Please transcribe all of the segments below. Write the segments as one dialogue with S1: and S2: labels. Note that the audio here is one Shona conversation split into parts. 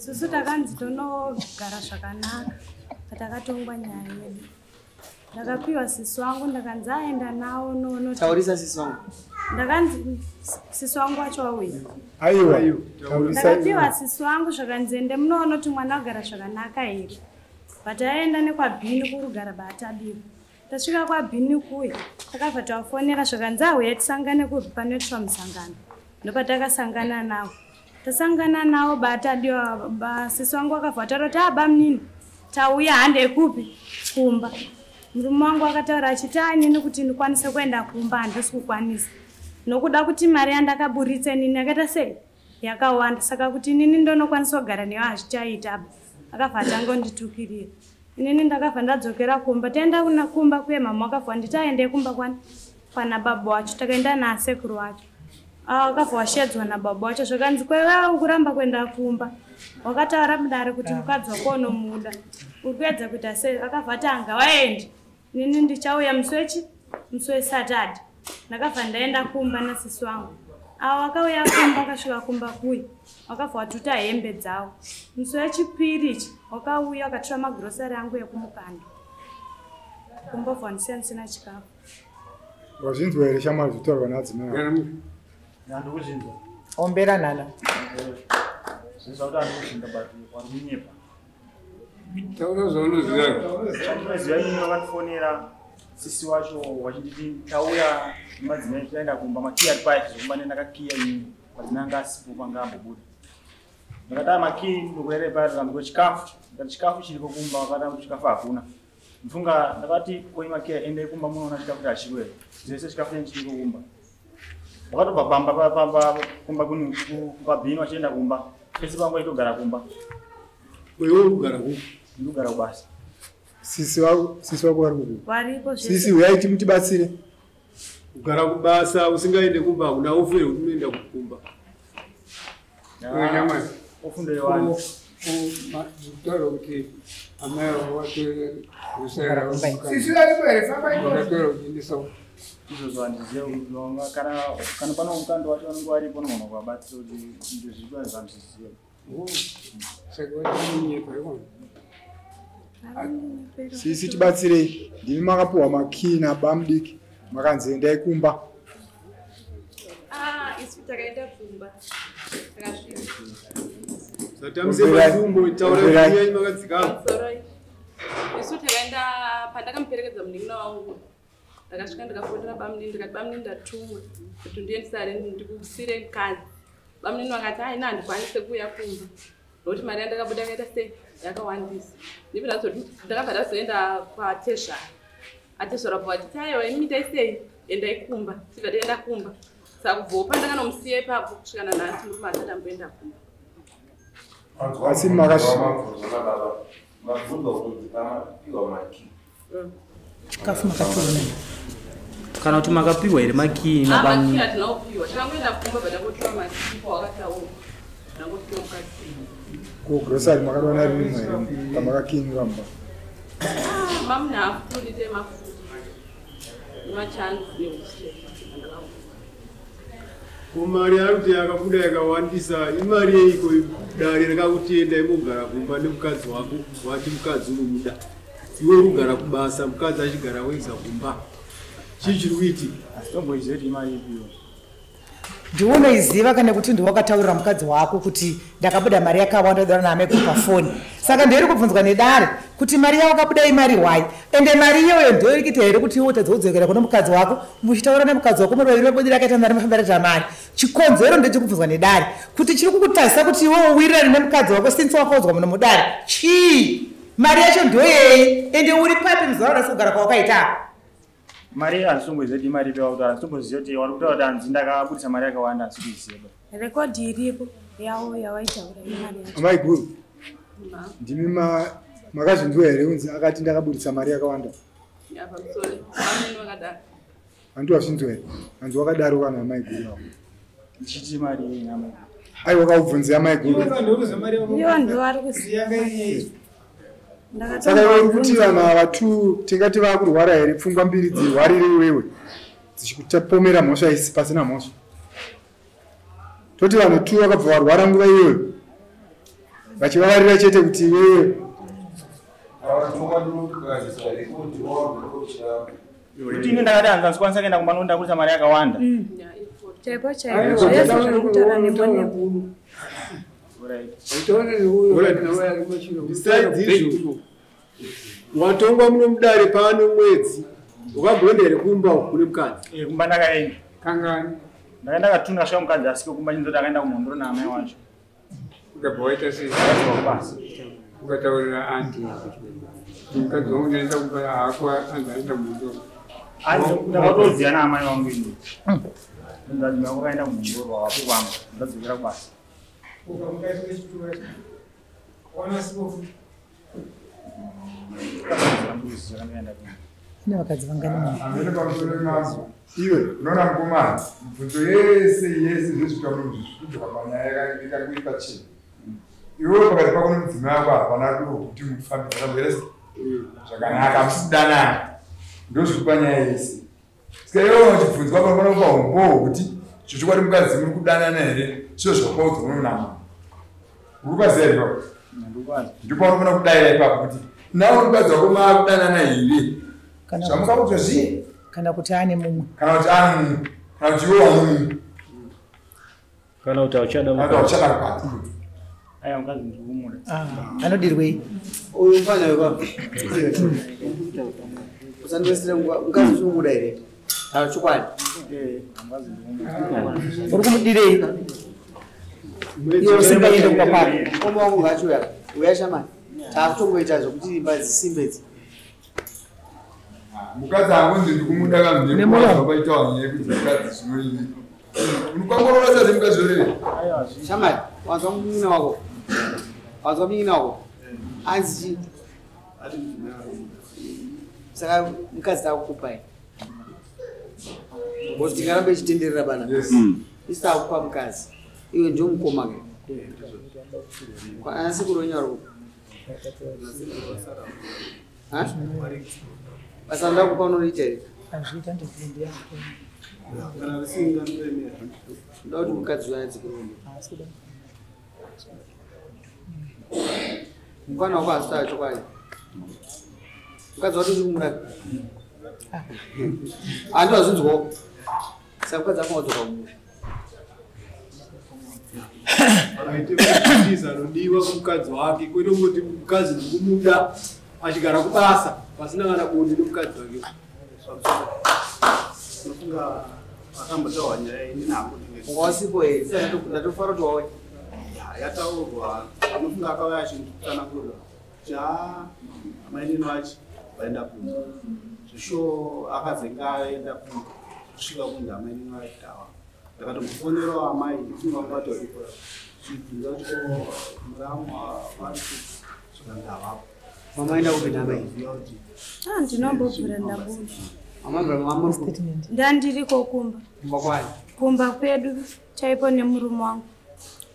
S1: Susu takanzi tonogara zvakanaka. Patakatongwa nyaya yedu. Ndakapiwa sisi wangu ndakanzi aenda nawo nono.
S2: Taurisa sisi wangu.
S1: Ndakanzi sisi wangu wacho wauya.
S3: Aiwa.
S1: Ndakapiwa sisi wangu zvakanzi ende munoona kuti mwana agara zvakanaka here. Pataenda nekwabhini kurugara batadiwa. Tasvika kwabhini kuya. Takabva tafonera zvakanzi auya tisangane panoitwa musangano. Ndopatakasangana nawo. Tasangana nawo batadiwa sisi wangu akabva taroti abamnini. Tauya hande ekupi kumba. Murume wangu akataura achiti nini kuti ndikwanise kuenda kumba handisi kukwanisa. Nokuda kuti mari yandakaburitse nini akaita sei yakawanda saka kuti nini ndonokwanisa kugara newe hazvichaita. Akabva atangonditukirira. Inini ndakabva ndadzokera kumba. Taenda kuna kumba kuye mama akabva anditi aende kumba kwana baba wacho. Takaenda nasekuru wacho. Akabva washedzwa nababa wacho zvakanzi kwewe kuramba kuenda kumba. Wakataura mudare kuti mukadzi wako unomuda. Urikuedza kuita sei akabva ati angawaende. Nini ndichauya musi weSaturday. Ndakabva ndaenda kumba nasisi wangu. Wakauya kumba akasvika kumba kuya. Wakabva watuta hembe dzawo. Musi wechipiri wakauya wakatora magirosari angu ekumukanda. Kumbobva ndisina chikafu.
S3: Wazvinzwa here shamwari zvitaurwa nadzimai?
S2: Ndakuzvinzwa.
S4: Ombera nana.
S2: Zvizakuti andikuzvinga bati wamunyepa.
S5: Taura zvaunoziva.
S2: Ndinoziva inini wakatifonera sisi wacho wachinditi tauya madzimai taenda kumba makiyi ari paya zvokumbane ndakakiya inini madzimai anga asipo panga ambobuda. Ndakatama makiyi ndokurere paya ndikambwa chikafu. Ndikati chikafu chiripo kumba wakatama kuti chikafu hakuna. Mfunga ndakati koi makiyi endei kumba munoona chikafu chachiripo here. Zvese chikafu chenyu chiripo kumba. Wakatobva pamba kumba kwabhini wachienda kumba. Pese pangu waitogara kumba.
S5: Wewe ugara ku?
S2: Ndogara kubasa.
S3: Sisi wako vari kuku?
S1: Varipo zvese.
S3: Sisi uyaiti mutibatsire.
S5: Ugara kubasa usingaende kumba una ufere unoenda kukumba.
S2: Nyama. Ofundire wani.
S5: Mutaro kuti amaya wake usera.
S4: Sisi walipo here famba iko.
S5: Mutaro kujindisa.
S2: Izo zvandiziva kuti kana pano mukando wacho vanenge varipo nogona kuvabatsira kuti ndozviitwa zvamuzviziva.
S3: Sisi tibatsirei. Ndimi makapuhwa makiyi nabamudiki. Makanzi endai kumba.
S6: Isu takaenda kumba. Takasvika.
S5: Satamse matumbo taura nyaya makadzikama.
S6: Isu takaenda pandakamuperekedza munin'ina wangu. Ndakasvika ndikafonera bamuni ndikati bamuni ndatumwa kuti ndiendesare ndikusire mukadzi. Bamuni vakati haina handikwanise kuuya kumba. Nokuti mari yandakabuda yakaita sei yakawandisa. Ndibva ndazoti ndakabva ndazoenda kwatezhara. Atezhara po vachiti aiwa imi mitai sei endai kumba. Tibva taenda kumba. Saka kubva pandakanomusiya ipapo kusvikana nhasi murume asati amboenda kumba.
S3: Asi makasvika.
S4: Chikafu makationa.
S7: Kana kuti makapiwa here makiyi nabamuni?
S6: Makiyi hatinakupiwa. Takangoenda kumba patakotora makiyi pawakataona. Ndangopiwa mukadzi.
S3: Kugrosari makadona rimwe here kamakakini ramba.
S6: Mamuni haafutulite mafuta. Nemachanzi neushe.
S5: Kumari yaruti yakabuda yakawandisa imari yeiko dare rakakutienda imogara kumba nemukadzi wako wati mukadzi unomuda. Iwe urugara kubasa mukadzi achigara weza kumba. Chichiri kuiti?
S2: Asitomboiziva kuti imari yepiwa.
S4: Ndiunoiziva kana kuti ndiwakataurira mukadzi wako kuti ndakabuda mari yakawanda dara name kupafoni. Saka ndiri kubvunzwa nedare kuti mari yawakabuda imari wai. Ende mari iyoyo ndio ikita here kuti iwe utadzodzokera kuna mukadzi wako muchitaura nemukadzi wako muri vaviri vabudira akaita mari mafambira mari. Chikonzero ndechikubvunzwa nedare kuti chiri kukutarisa kuti iwe uwirirane nemukadzi wako since wakaudzwa muno mudare. Chii? Mari yacho ndio yei. Ende uri papi muzvaura sokugara kwawakaita.
S2: Mari handisomboziva kuti imari yepiwa kutaura. Handisomboziva kuti wari kutaura kuti handisi ndakabudisa mari yakawanda handisikuiziva.
S1: Rekodhi iripo yawo yawaitaura imari yacho.
S3: Amai guru. Ndimi makazvinzwa here unzi akati ndakabudisa mari yakawanda?
S6: Pamusoro. Bamuni vakadaro.
S3: Handi wazvinzwa here? Hanzi wakadaro kana amai guru?
S2: Ndichiti mari yenyama.
S3: Ai wakaubvunzira amai guru.
S1: Iyo ndo vari kuziva.
S3: Saka iwe kuti vanhu ava tu tingati vakurwara here pfungwa mbiri dzirwarire iwewe dzichikutapomera mhosva isi pasina mhosva. Toti vanhu tu vakabva varwara nguva iyoyo. vachivavarira chete kuti wewe
S2: kuti ine ndakati anzanzikwanisa kuenda kumbano ndakulisa mari yakawanda.
S1: Chaipo chaipo zvese zvakutaura nepo nepo.
S5: Watongwa muno mudare pano mwedzi ukagondere kumba kune mukadzi.
S2: Kumba ndakaenda.
S5: Kangani?
S2: Ndakaenda katunga kasvika mukadzi asike kumba chinzoti akaenda kumhondoro naamai wacho.
S8: Ukabva waita sei? Ukataurira anti mukadzi wangu ndaenda kumba hako anzi aenda kumhondoro.
S2: Ndakatoziya naamai wangu ini. Ndati mwangu kaenda kumhondoro wapo kwangu ndadzokera kubasa.
S4: Ine vakadzi vangani
S3: iwe unoona mukomana mibvunzo yese zvezvitauro zvisvikudzwa panyaya ikakuipa chii iwewe pakati pako nemudzimai wako hapana duo kuti mufambidzana mwerese zvakanaka musidanana ndozviri panyaya yese saka iwewe uchibvunzwa panofana kupa umbowo kuti zvochokwadi mukadzi muri kudanana here chio zvakaudzwa unonama uri kwaziva ipapo ndipo panofana kudayira ipapo kuti nawe mukadzi wako maakudanana here zvamukaudzwa zviye
S4: kana kuti ane mumwe
S3: kana kuti ane kana kuti iwe wamumwe
S7: kana kuti auchada
S3: mukadzi
S2: aya mukadzi ndirikumura
S4: anodirwei
S9: uyu mfana wekwa usandivesere mukadzi uchinguda here kana chokwadi
S4: uri kumudirei iwe usingaende kuba kwako
S9: omba wangu ngachiuya uyashamani taakutongoita zvokuti imba dzisimbedzi
S3: mukadzi angonzi ndikumuda kamhepaaitawa nyaya kuti mukadzi zvinoivi unokwangorora sezvemukadzi orere
S9: shamani wanzwa munyina wako anzi chii saka mukadzi taakukupai kuti tingarambe ichitenderera bana isi taakupa mukadzi iwe ndio mukoma ke asi kuronyaro basa ndakupa unoita here nda kuti mukadzi wayanzi kuromba mukwana wako hasita chokwadi mukadzi wato chikumura handivazvinzwawo saka mukadzi akawadzoka kumusha
S5: Aite anodiwa kumukadzi wake kwete kuti mukadzi ndikumuda achigara kubasa pasina kana bondi nomukadzi wake.
S2: Nofunga akambotaura nyaya ini nako
S9: wasipo here ndatofara kuti wawe
S2: yataurwa anofunga akauya achitsanangurwa amainini wacho vaenda kumba zvisho akazenga aenda kumba kusvika kunzi amainini wacho tawa ndakatomufonerawo amai funga kubatoripo chibvunza kuti muramwa vari zvikandavapo
S9: mamaenda kupinda amai
S1: ndinombobvira ndabuda
S9: amambira
S1: ndandiriko kumba
S9: makwani
S1: kumba kwedu chaipo nemurume wangu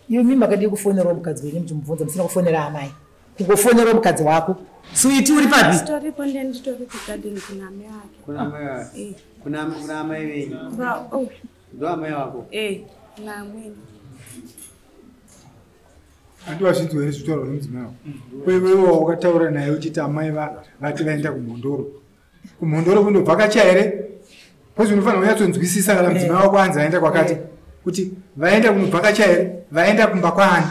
S4: iwe mimi makadi kufonera mukadzi wenyu mchimubvunza musina kufonera amai kungofonera mukadzi wako suiti uri papi
S1: sitoripo nditori kugadeni kuna amai wake
S9: kuna amai venyu ndo amai wako
S1: kuna amweni
S3: handivazvinzwa here zvitaurwa nemudzimai wako wewewo wakataura naye uchiti amai vati vaenda kumhondoro kundobvakacha here pozi unofanira kunyatsonzwisisa kana mudzimai wako anzi aenda kwakati kuti vaenda kunobvakacha here vaenda kumba kwaani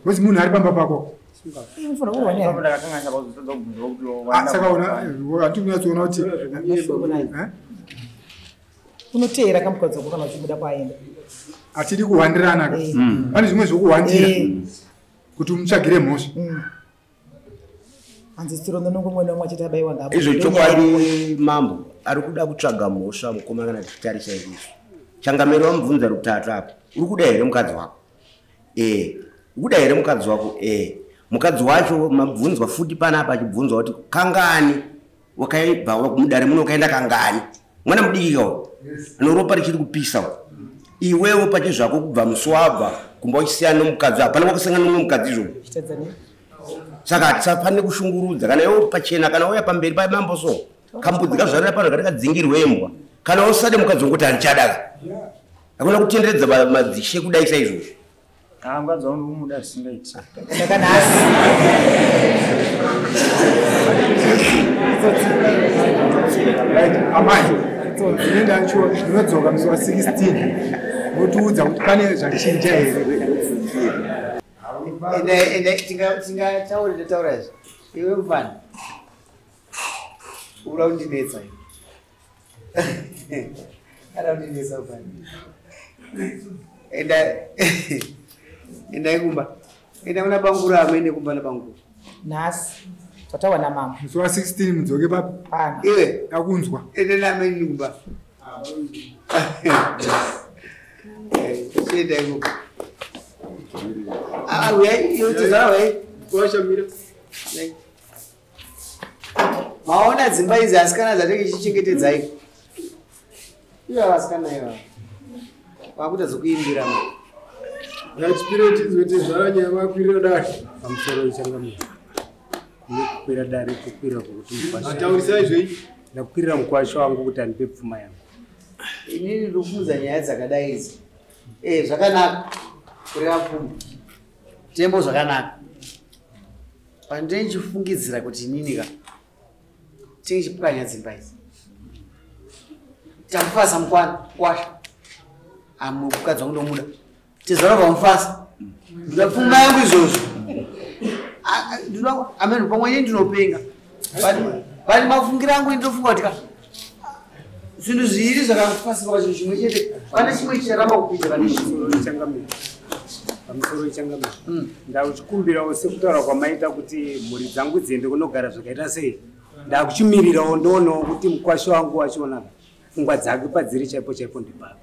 S3: pozi munhu ari pamba pako saka handi kunyatsoona kuti
S4: unoteera kamukadzi wako kana uchibuda kwaenda
S3: hatidi kuhwandirana pane zvimwe zvokuhwandira kuti umutsvagire mhosva
S4: hanzi tsirono nongomwena umwe achiti abayiwa ngabo
S10: izvo chokwadi mambo ari kuda kutsvaga mhosva mukoma kana tichitarisa izvizvo changamiro wamubvunza rutatu apo uri kuda here mukadzi wako uri kuda here mukadzi wako mukadzi wacho mabvunzwa futi panapa achibvunzwa kuti kangani wakaibva mudare muno ukaenda kangani mwana mudikikawo anoropa richiri kupisa iwewo pache zvako kubva musi wabva kumba uchisiyana nomukadzi hapana kwakusangana nomwe mukadzi izvo saka hatisafanire kushungurudza kana iwe pachena kana uya pamberi pamambo so kambudzi kazvarira pano katikadzingirwe imbwa kana usade mukadzi wonguti handichadaka hakuna kutenderedza madzishe kudaisa izvozvo
S2: mukadzi wangu ndikumuda zvisingaiti.
S4: Ndakanasi.
S5: Amai. Ndinenda ncho ndinodzoka musi wa 16. Votiudza kuti pane zvachinja here.
S9: Ende tingataura izvi. Iwe mfana. Uraundinetsa. Araundinetsa mfana. Enda ikumba. Enda kuna bangura amene kumba na bangura.
S4: Nasi. Tatawana mama.
S5: Musi wa 16 mudzoke papi?
S4: Pana.
S9: Iwe
S5: akunzwa.
S9: Enda na amene kumba. Enda ikumba. Maona dzimba idzi asikana dzatenge chichengetedzai. Iyo asikana iwa. Wakuta zokuimbira ma.
S5: Ngachipire chizote zvaranya makwirira dare. Pamusoro ichangamira. Kukwira dare kukwira kuti mkwasha. Ataurisa izvi ndakwirira mkwasha wangu kuti andipe pfuma yangu.
S9: Inini ndikufunza nyaya dzakadai idzi. Zvakanaka. Kureva pfuma. Tembo zvakanaka. Pandinochifungidzira kuti inini ka tinge chipukanya dzimba idzi. Tamufasa mukwana kwasha. Mukadzi wangu ndomuda. Tizara pamufasa. Ndoda pfuma yangu izvozvo. Ameno pamwe ndinopenga. Bali mafungira angu ndinofunga kuti ka zvinhu zviri zvakamufasika pachinhu chimwe chete. Pane chimwe chiramba kupita pane chimwe
S5: changamira. Pamusoro ichangamira. Ndauchikumbirawo sekutaura kwamaita kuti mhuri dzangu dziende kunogara zvakaita sei. Ndakuchimirirawo ndoonawo kuti mukwasha wangu wachiona pfungwa dzake padziri chaipo chaipo ndipapa.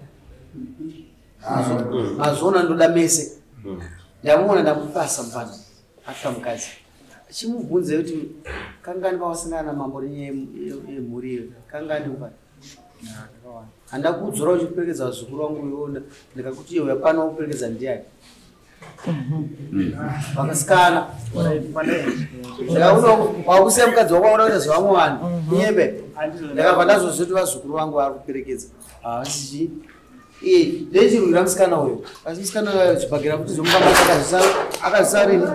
S9: Mazona ndoda mese. Ndamuona ndamufasa mfana. Afa mukadzi. Chimubvunze kuti kangani pawasangana mambo yemhuri kangani mfana. Handakudzora uchiperekedza zukuru wangu iwona ndikakuti iwe hapana uperekedza ndiani. Vakasikana. Wakusiya mukadzi wako waona kuti zvavamwe vanhu. Nyembe. Ndakabva ndazozviti vazukuru vangu vari kuperekedza. Asi ndechirwira musikana uyo. Asi musikana uyo chibhagera kuti zomubanga akazisa rini.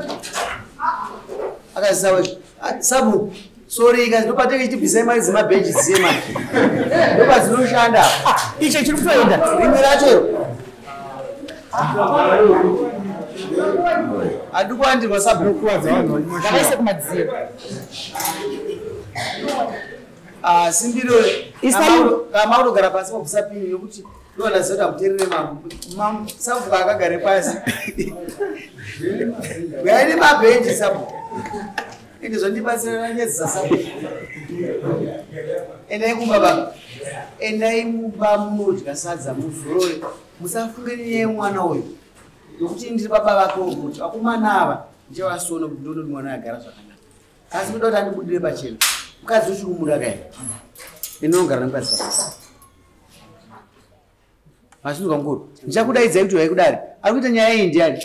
S9: Akazisa we. Sabu. Sorry, guys, ndopatenge chibvisai mari dzemabhenji dziye mari. Ndopa dzinoshanda.
S4: Icho chiri kutoenda.
S9: Rimwe racho. Adikwandirwa sabu kuwadza vanhu.
S4: Ngavaise kumadziro.
S9: Simbiro kama unogara pasi pakusapini yokuti ndona zota muterere mambo sabu akagare pasi. Yaine mabhenji sabu. Ende zvondibatsira nyedza sabu. Endai kumba baba. Endai mumba munodya sadza muzorore. Musafunge nyaya yemwana uyu. Nokuti ndiri baba vako kuti akomana ava ndevasona kuti ndono mwana agara zvakanaka. Asi ndoda kuti andibudire pachena. Mukadzi uchiri kumuda kai. Ndinogara nemukadzi wako. Masvinzwa ngoro. Ndichakudaidzai kuti waikudari. Ari kuita nyaya iyi ndiani?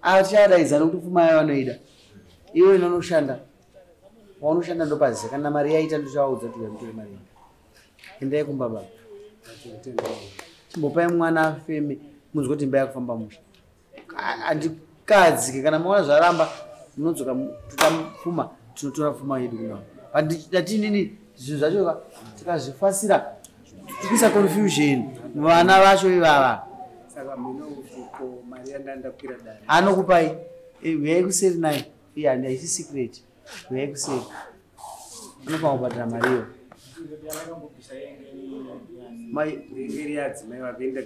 S9: Achadaidza nokuti pfuma yayo anoida. Iwe unoshanda. Waunoshanda ndopaziva kana mari yaita ndochaudza kuti ndotore mari. Endai kumba baba. Chimbopai mwana afeme munzwe kuti imba yakufamba musha. Andikadzi kana maona zvaramba munodzoka tutamupfuma tinotora pfuma yedu kunawo. Ndati nini zvinhu zvacho tikazvifasira tikisa confusion vana vacho ivava.
S5: Saka mina uko mari yandakwira dare.
S9: Anokupai uyai kuseri naye. Iye haisi secret. Uyai kuseri. Anofanira kubhadhara mariyo.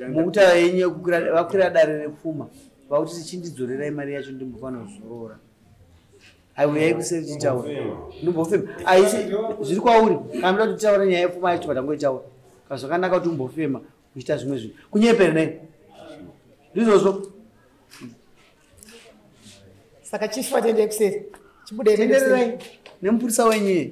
S9: Mukutaura yenyu vakwira dare repfuma vakuti tichindidzorerai mari yacho ndimbofanira kuzorora. Uyai kuseri tichitaura. Ndimbofema. Zviri kwauri kana muda kuti titaura nyaya yepfuma yacho patangoitaura. Zvakanaka kuti umbofema kuchita zvimwe zvinhu. Kunyepere nei? Ndizvozvo.
S4: Saka chifu atende kuseri. Chibude
S9: tenderai nemupurisa wenyu.